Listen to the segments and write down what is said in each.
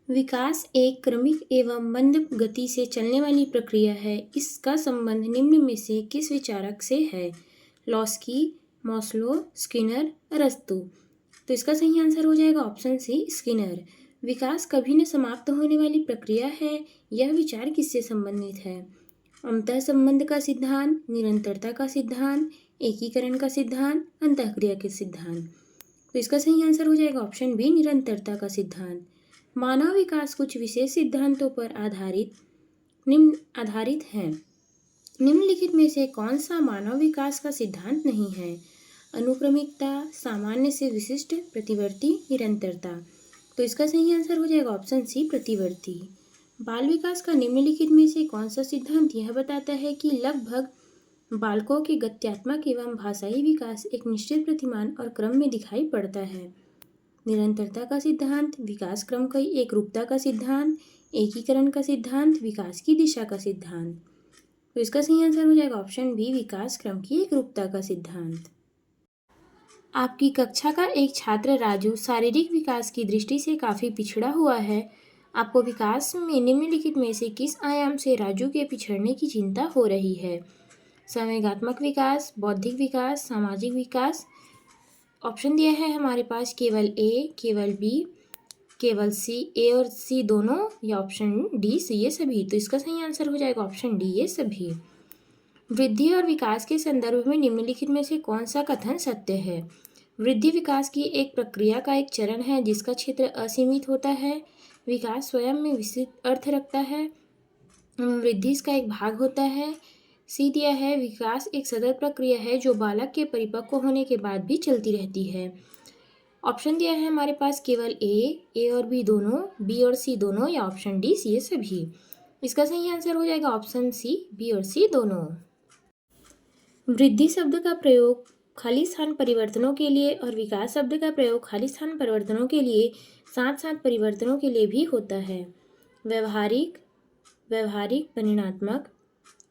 विकास एक क्रमिक एवं मंद गति से चलने वाली प्रक्रिया है। इसका संबंध निम्न में से किस विचारक से है? लॉस्की, मॉस्लो, स्किनर, अरस्तू। तो इसका सही आंसर हो जाएगा ऑप्शन सी, स्किनर। विकास कभी न समाप्त होने वाली प्रक्रिया है। यह विचार किससे संबंधित है? अंतः संबंध का सिद्धांत, निरंतरता का सिद्धांत, एकीकरण का सिद्धांत, अंतःक्रिया के सिद्धांत। तो इसका सही आंसर हो जाएगा ऑप्शन बी, निरंतरता का सिद्धांत। मानव विकास कुछ विशेष सिद्धांतों पर आधारित है। निम्नलिखित में से कौन सा मानव विकास का सिद्धांत नहीं है? अनुक्रमिकता, सामान्य से विशिष्ट, प्रतिवर्ती, निरंतरता। तो इसका सही आंसर हो जाएगा ऑप्शन सी, प्रतिवर्ती। बाल विकास का निम्नलिखित में से कौन सा सिद्धांत यह बताता है कि लगभग बालकों के गत्यात्मक एवं भाषाई विकास एक निश्चित प्रतिमान और क्रम में दिखाई पड़ता है? निरंतरता का सिद्धांत, विकास क्रम की एकरूपता का सिद्धांत, एकीकरण का सिद्धांत, विकास की दिशा का सिद्धांत। तो इसका सही आंसर हो जाएगा ऑप्शन बी, विकास क्रम की एकरूपता का सिद्धांत। आपकी कक्षा का एक छात्र राजू शारीरिक विकास की दृष्टि से काफ़ी पिछड़ा हुआ है। आपको विकास में निम्नलिखित में से किस आयाम से राजू के पिछड़ने की चिंता हो रही है? संवेगात्मक विकास, बौद्धिक विकास, सामाजिक विकास। ऑप्शन दिया है हमारे पास केवल ए, केवल बी, केवल सी, ए और सी दोनों, या ऑप्शन डी, सी, ये सभी। तो इसका सही आंसर हो जाएगा ऑप्शन डी, ये सभी। वृद्धि और विकास के संदर्भ में निम्नलिखित में से कौन सा कथन सत्य है? वृद्धि विकास की एक प्रक्रिया का एक चरण है जिसका क्षेत्र असीमित होता है। विकास स्वयं में विस्तृत अर्थ रखता है। वृद्धि इसका एक भाग होता है। सी दिया है, विकास एक सतत प्रक्रिया है जो बालक के परिपक्व होने के बाद भी चलती रहती है। ऑप्शन दिया है हमारे पास केवल ए और बी दोनों, बी और सी दोनों, या ऑप्शन डी, सी, ये सभी। इसका सही आंसर हो जाएगा ऑप्शन सी, बी और सी दोनों। वृद्धि शब्द का प्रयोग खाली स्थान परिवर्तनों के लिए और विकास शब्द का प्रयोग खाली स्थान परिवर्तनों के लिए, साथ साथ परिवर्तनों के लिए भी होता है। व्यवहारिक, व्यवहारिक, परिणात्मक,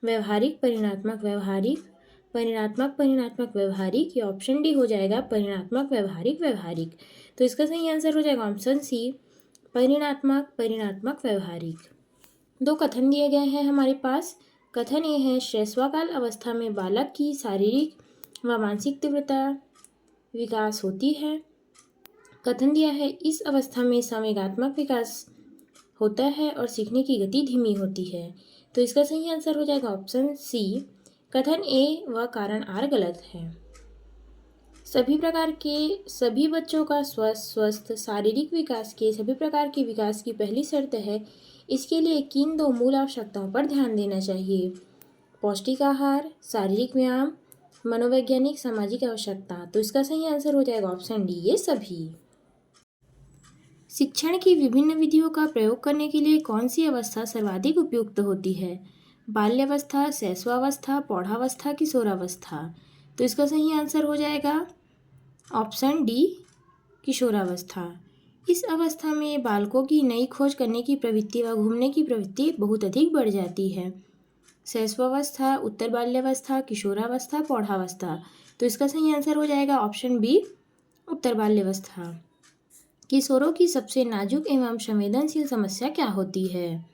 व्यवहारिक, परिणात्मक, व्यवहारिक, परिणात्मक, परिणात्मक, व्यवहारिक, या ऑप्शन डी हो जाएगा परिणात्मक, व्यवहारिक, व्यवहारिक। तो इसका सही आंसर हो जाएगा ऑप्शन सी, परिणात्मक, परिणात्मक, व्यवहारिक। दो कथन दिए गए हैं हमारे पास। कथन ये है, शैशवाकाल अवस्था में बालक की शारीरिक व मानसिक तीव्रता विकास होती है। कथन दिया है, इस अवस्था में संवेगात्मक विकास होता है और सीखने की गति धीमी होती है। तो इसका सही आंसर हो जाएगा ऑप्शन सी, कथन ए व कारण आर गलत है। सभी प्रकार के सभी बच्चों का स्वस्थ शारीरिक विकास के सभी प्रकार के विकास की पहली शर्त है। इसके लिए किन दो मूल आवश्यकताओं पर ध्यान देना चाहिए? पौष्टिक आहार, शारीरिक व्यायाम, मनोवैज्ञानिक, सामाजिक आवश्यकता। तो इसका सही आंसर हो जाएगा ऑप्शन डी, ये सभी। शिक्षण की विभिन्न विधियों का प्रयोग करने के लिए कौन सी अवस्था सर्वाधिक उपयुक्त होती है? बाल्यावस्था, शैशवावस्था, प्रौढ़ावस्था, किशोरावस्था। तो इसका सही आंसर हो जाएगा ऑप्शन डी, किशोरावस्था। इस अवस्था में बालकों की नई खोज करने की प्रवृत्ति व घूमने की प्रवृत्ति बहुत अधिक बढ़ जाती है। शैशवावस्था, उत्तर बाल्यावस्था, किशोरावस्था, प्रौढ़ावस्था। तो इसका सही आंसर हो जाएगा ऑप्शन बी, उत्तर बाल्यावस्था। किशोरों की सबसे नाजुक एवं संवेदनशील समस्या क्या होती है?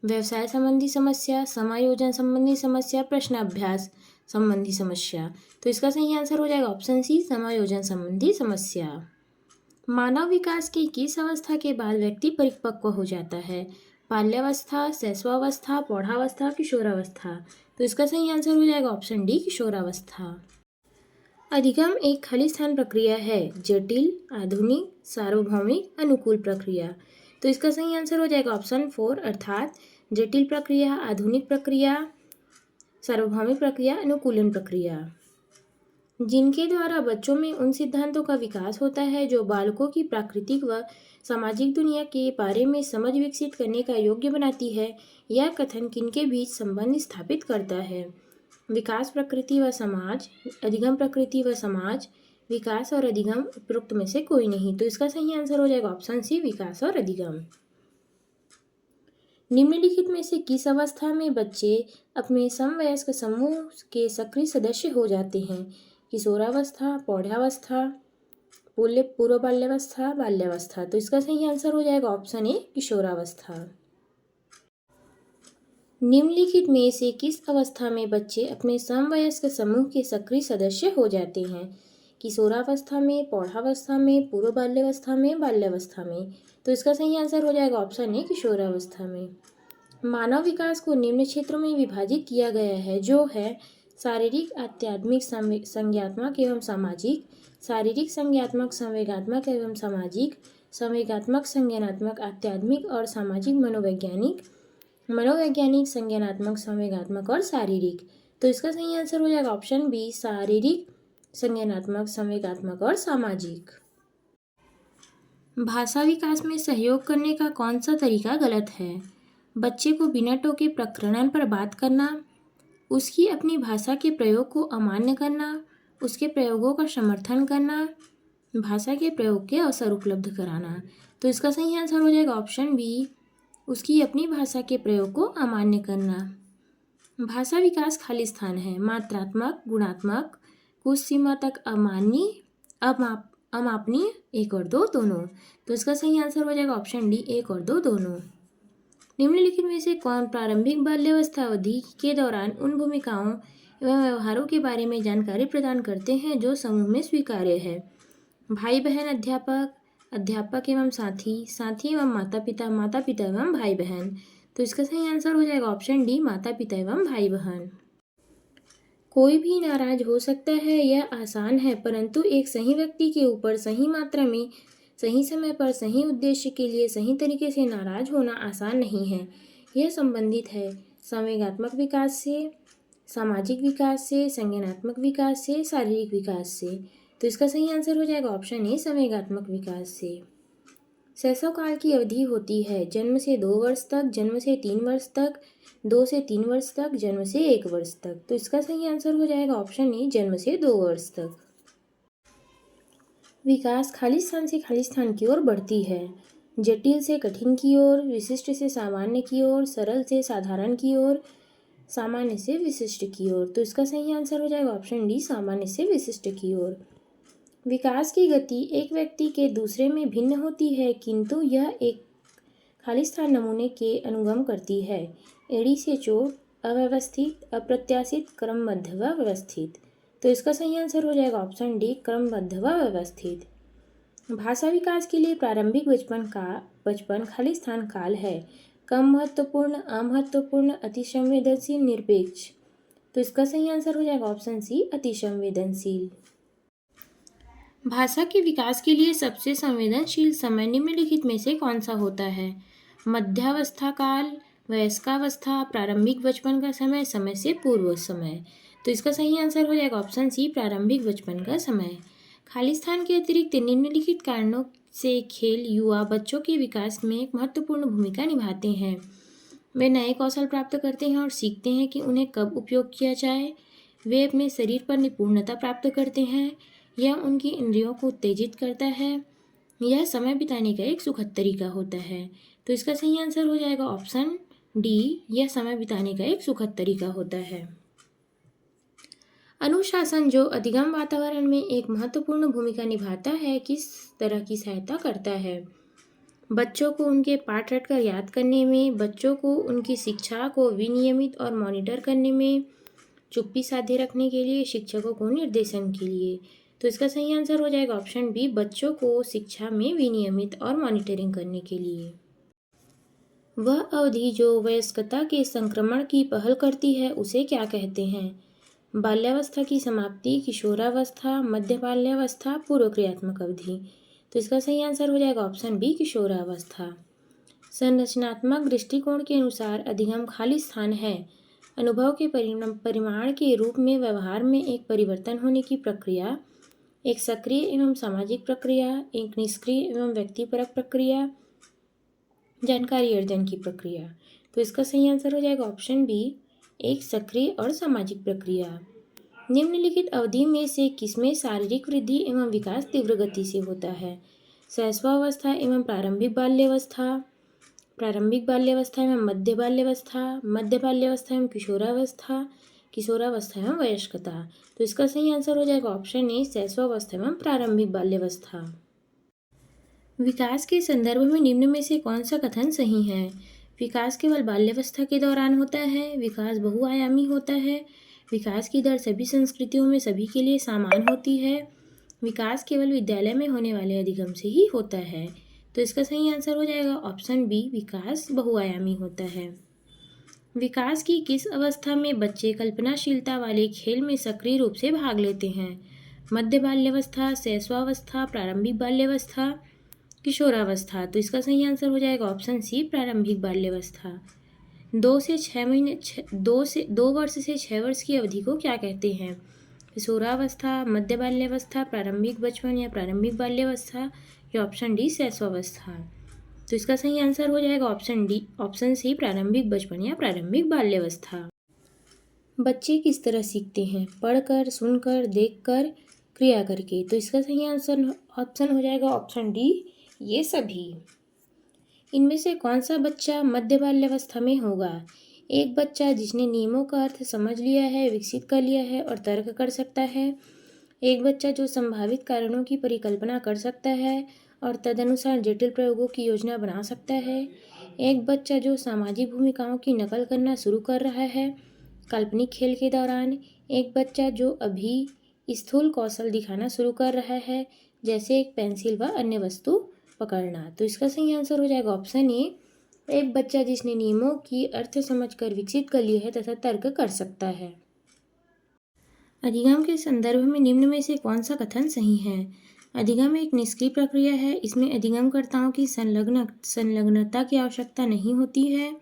व्यवसाय संबंधी समस्या, समायोजन संबंधी समस्या, प्रश्नाभ्यास संबंधी समस्या। तो इसका सही आंसर हो जाएगा ऑप्शन सी, समायोजन संबंधी समस्या। मानव विकास की किस अवस्था के बाद व्यक्ति परिपक्व हो जाता है? बाल्यावस्था, शैशवावस्था, प्रौढ़ावस्था, किशोरावस्था। तो इसका सही आंसर हो जाएगा ऑप्शन डी, किशोरावस्था। अधिगम एक खाली स्थान प्रक्रिया है। जटिल, आधुनिक, सार्वभौमिक, अनुकूल प्रक्रिया। तो इसका सही आंसर हो जाएगा ऑप्शन 4, अर्थात जटिल प्रक्रिया, आधुनिक प्रक्रिया, सार्वभौमिक प्रक्रिया, अनुकूलन प्रक्रिया। जिनके द्वारा बच्चों में उन सिद्धांतों का विकास होता है जो बालकों की प्राकृतिक व सामाजिक दुनिया के बारे में समझ विकसित करने का योग्य बनाती है। यह कथन किनके बीच संबंध स्थापित करता है? विकास, प्रकृति व समाज, अधिगम, प्रकृति व समाज, विकास और अधिगम, उपरोक्त में से कोई नहीं। तो इसका सही आंसर हो जाएगा ऑप्शन सी, विकास और अधिगम। निम्नलिखित में से किस अवस्था में बच्चे अपने समवयस्क समूह के सक्रिय सदस्य हो जाते हैं? किशोरावस्था, प्रौढ़ावस्था, पूर्व बाल्यावस्था, बाल्यावस्था। तो इसका सही आंसर हो जाएगा ऑप्शन ए किशोरावस्था। निम्नलिखित में से किस अवस्था में बच्चे अपने समवयस्क समूह के सक्रिय सदस्य हो जाते हैं? किशोरावस्था में, प्रौढ़ावस्था में, पूर्व बाल्यावस्था में, बाल्यावस्था में। तो इसका सही आंसर हो जाएगा ऑप्शन ए किशोरावस्था में। मानव विकास को निम्न क्षेत्रों में विभाजित किया गया है, जो है शारीरिक, आध्यात्मिक, संज्ञात्मक एवं सामाजिक, शारीरिक, संज्ञात्मक, संवेगात्मक एवं सामाजिक, संवेगात्मक, संज्ञानात्मक, आध्यात्मिक और सामाजिक, मनोवैज्ञानिक, मनोवैज्ञानिक, संज्ञानात्मक, संवेगात्मक और शारीरिक। तो इसका सही आंसर हो जाएगा ऑप्शन बी शारीरिक, संज्ञानात्मक, संवेगात्मक और सामाजिक। भाषा विकास में सहयोग करने का कौन सा तरीका गलत है? बच्चे को बिना टोके प्रकरण पर बात करना, उसकी अपनी भाषा के प्रयोग को अमान्य करना, उसके प्रयोगों का समर्थन करना, भाषा के प्रयोग के अवसर उपलब्ध कराना। तो इसका सही आंसर हो जाएगा ऑप्शन बी उसकी अपनी भाषा के प्रयोग को अमान्य करना। भाषा विकास खाली स्थान है, मात्रात्मक, गुणात्मक, कुछ सीमा तक अमान्य, अमापनीय, एक और दो दोनों। तो इसका सही आंसर हो जाएगा ऑप्शन डी एक और दो दोनों। निम्नलिखित में से कौन प्रारंभिक बाल्यावस्था अवधि के दौरान उन भूमिकाओं एवं व्यवहारों के बारे में जानकारी प्रदान करते हैं जो समूह में स्वीकार्य है? भाई बहन अध्यापक, अध्यापक एवं साथी, साथी एवं माता पिता, माता पिता एवं भाई बहन। तो इसका सही आंसर हो जाएगा ऑप्शन डी माता पिता एवं भाई बहन। कोई भी नाराज हो सकता है, यह आसान है, परंतु एक सही व्यक्ति के ऊपर सही मात्रा में, सही समय पर, सही उद्देश्य के लिए सही तरीके से नाराज होना आसान नहीं है। यह संबंधित है संवेगात्मक विकास से, सामाजिक विकास से, संज्ञानात्मक विकास से, शारीरिक विकास से। तो इसका सही आंसर हो जाएगा ऑप्शन ए संवेगात्मक विकास से। शैशव काल की अवधि होती है जन्म से 2 वर्ष तक, जन्म से 3 वर्ष तक, 2 से 3 वर्ष तक, जन्म से 1 वर्ष तक। तो इसका सही आंसर हो जाएगा ऑप्शन ए जन्म से 2 वर्ष तक। विकास खाली स्थान से खाली स्थान की ओर बढ़ती है, जटिल से कठिन की ओर, विशिष्ट से सामान्य की ओर, सरल से साधारण की ओर, सामान्य से विशिष्ट की ओर। तो इसका सही आंसर हो जाएगा ऑप्शन डी सामान्य से विशिष्ट की ओर। विकास की गति एक व्यक्ति के दूसरे में भिन्न होती है, किंतु यह एक खाली स्थान नमूने के अनुगम करती है। एड़ी से चोट, अव्यवस्थित, अप्रत्याशित, क्रमबद्ध व व्यवस्थित। तो इसका सही आंसर हो जाएगा ऑप्शन डी क्रमबद्ध व व्यवस्थित। भाषा विकास के लिए प्रारंभिक बचपन खाली स्थान काल है, कम महत्वपूर्ण, अमहत्वपूर्ण, अति संवेदनशील, निरपेक्ष। तो इसका सही आंसर हो जाएगा ऑप्शन सी अति संवेदनशील। भाषा के विकास के लिए सबसे संवेदनशील समय निम्नलिखित में से कौन सा होता है? मध्यावस्था काल, वयस्कावस्था, प्रारंभिक बचपन का समय, समय से पूर्व समय। तो इसका सही आंसर हो जाएगा ऑप्शन सी प्रारंभिक बचपन का समय। खाली स्थान के अतिरिक्त निम्नलिखित कारणों से खेल युवा बच्चों के विकास में एक महत्वपूर्ण भूमिका निभाते हैं। वे नए कौशल प्राप्त करते हैं और सीखते हैं कि उन्हें कब उपयोग किया जाए। वे अपने शरीर पर निपुणता प्राप्त करते हैं। यह उनकी इंद्रियों को उत्तेजित करता है। यह समय बिताने का एक सुखद तरीका होता है। तो इसका सही आंसर हो जाएगा ऑप्शन डी यह समय बिताने का एक सुखद तरीका होता है। अनुशासन जो अधिगम वातावरण में एक महत्वपूर्ण भूमिका निभाता है, किस तरह की सहायता करता है? बच्चों को उनके पाठ रटकर याद करने में, बच्चों को उनकी शिक्षा को विनियमित और मॉनिटर करने में, चुप्पी साधे रखने के लिए, शिक्षकों को निर्देशन के लिए। तो इसका सही आंसर हो जाएगा ऑप्शन बी बच्चों को शिक्षा में विनियमित और मॉनिटरिंग करने के लिए। वह अवधि जो वयस्कता के संक्रमण की पहल करती है उसे क्या कहते हैं? बाल्यावस्था की समाप्ति, किशोरावस्था, मध्य बाल्यावस्था, पूर्व क्रियात्मक अवधि। तो इसका सही आंसर हो जाएगा ऑप्शन बी किशोरावस्था। संरचनात्मक दृष्टिकोण के अनुसार अधिगम खाली स्थान है, अनुभव के परिमाण के रूप में व्यवहार में एक परिवर्तन होने की प्रक्रिया, एक सक्रिय एवं सामाजिक प्रक्रिया, एक निष्क्रिय एवं व्यक्तिपरक प्रक्रिया, जानकारी अर्जन की प्रक्रिया। तो इसका सही आंसर हो जाएगा ऑप्शन बी एक सक्रिय और सामाजिक प्रक्रिया। निम्नलिखित अवधि में से किसमें शारीरिक वृद्धि एवं विकास तीव्र गति से होता है? शैशवावस्था एवं प्रारंभिक बाल्यावस्था, प्रारंभिक बाल्यावस्था एवं मध्य बाल्यावस्था, मध्य बाल्यावस्था एवं किशोरावस्था, किशोरावस्था एवं वयस्कता। तो इसका सही आंसर हो जाएगा ऑप्शन ए, शैशवावस्था एवं प्रारंभिक बाल्यावस्था। विकास के संदर्भ में निम्न में से कौन सा कथन सही है? विकास केवल बाल्यावस्था के दौरान होता है, विकास बहुआयामी होता है, विकास की दर सभी संस्कृतियों में सभी के लिए समान होती है, विकास केवल विद्यालय में होने वाले अधिगम से ही होता है। तो इसका सही आंसर हो जाएगा ऑप्शन बी, विकास बहुआयामी होता है। विकास की किस अवस्था में बच्चे कल्पनाशीलता वाले खेल में सक्रिय रूप से भाग लेते हैं? मध्य बाल्यावस्था, शैशवावस्था, प्रारंभिक बाल्यावस्था, किशोरावस्था। तो इसका सही आंसर हो जाएगा ऑप्शन सी, प्रारंभिक बाल्यावस्था। 2 वर्ष से 6 वर्ष की अवधि को क्या कहते हैं? किशोरावस्था, मध्य बाल्यावस्था, प्रारंभिक बचपन या प्रारंभिक बाल्यावस्था, या ऑप्शन डी, शैशवावस्था। तो इसका सही आंसर हो जाएगा ऑप्शन डी, ऑप्शन सी, प्रारंभिक बचपन या प्रारंभिक बाल्यावस्था। बच्चे किस तरह सीखते हैं? पढ़कर, सुनकर, देखकर, क्रिया करके। तो इसका सही आंसर ऑप्शन हो जाएगा ऑप्शन डी, ये सभी। इनमें से कौन सा बच्चा मध्य बाल्यावस्था में होगा? एक बच्चा जिसने नियमों का अर्थ समझ लिया है, विकसित कर लिया है और तर्क कर सकता है। एक बच्चा जो संभावित कारणों की परिकल्पना कर सकता है और तदनुसार जटिल प्रयोगों की योजना बना सकता है। एक बच्चा जो सामाजिक भूमिकाओं की नकल करना शुरू कर रहा है काल्पनिक खेल के दौरान। एक बच्चा जो अभी स्थूल कौशल दिखाना शुरू कर रहा है, जैसे एक पेंसिल व अन्य वस्तु पकड़ना। तो इसका सही आंसर हो जाएगा ऑप्शन ए, एक बच्चा जिसने नियमों की अर्थ समझकर विकसित कर लिया है तथा तर्क कर सकता है। अधिगम के संदर्भ में निम्न में से कौन सा कथन सही है? अधिगम एक निष्क्रिय प्रक्रिया है, इसमें अधिगमकर्ताओं की संलग्नता की आवश्यकता नहीं होती है।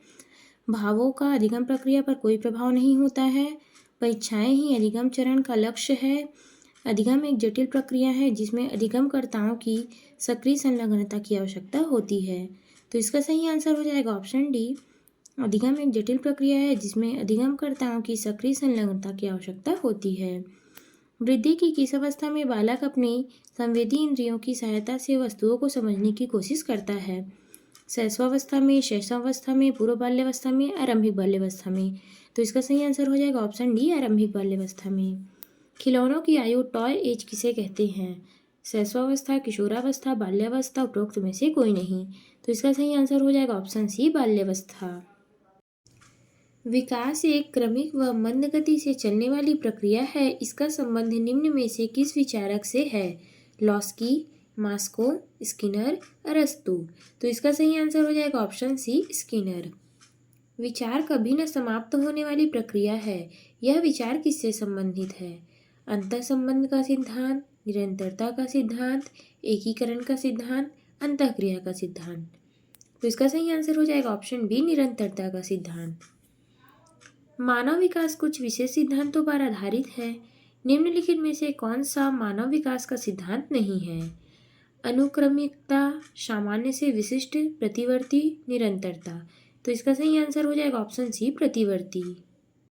भावों का अधिगम प्रक्रिया पर कोई प्रभाव नहीं होता है। परीक्षाएं ही अधिगम चरण का लक्ष्य है। अधिगम एक जटिल प्रक्रिया है जिसमें अधिगमकर्ताओं की सक्रिय संलग्नता की आवश्यकता होती है। तो इसका सही आंसर हो जाएगा ऑप्शन डी, अधिगम एक जटिल प्रक्रिया है जिसमें अधिगमकर्ताओं की सक्रिय संलग्नता की आवश्यकता होती है। वृद्धि की किस अवस्था में बालक अपनी संवेदी इंद्रियों की सहायता से वस्तुओं को समझने की कोशिश करता है? शैशवावस्था में, शैशवावस्था में, पूर्व बाल्यावस्था में, आरंभिक बाल्यावस्था में। तो इसका सही आंसर हो जाएगा ऑप्शन डी, आरंभिक बाल्यावस्था में। खिलौनों की आयु टॉय एज किसे कहते हैं? शैशवावस्था, किशोरावस्था, बाल्यावस्था, उपरोक्त में से कोई नहीं। तो इसका सही आंसर हो जाएगा ऑप्शन सी, बाल्यावस्था। विकास एक क्रमिक व मंद गति से चलने वाली प्रक्रिया है। इसका संबंध निम्न में से किस विचारक से है? लॉस्की, मास्को, स्किनर, अरस्तू। तो इसका सही आंसर हो जाएगा ऑप्शन सी, स्किनर। विचार कभी न समाप्त होने वाली प्रक्रिया है। यह विचार किससे संबंधित है? अंतः संबंध का सिद्धांत, निरंतरता का सिद्धांत, एकीकरण का सिद्धांत, अंतःक्रिया का सिद्धांत। तो इसका सही आंसर हो जाएगा ऑप्शन बी, निरंतरता का सिद्धांत। मानव विकास कुछ विशेष सिद्धांतों पर आधारित है। निम्नलिखित में से कौन सा मानव विकास का सिद्धांत नहीं है? अनुक्रमिकता, सामान्य से विशिष्ट, प्रतिवर्ती, निरंतरता। तो इसका सही आंसर हो जाएगा ऑप्शन सी, प्रतिवर्ती।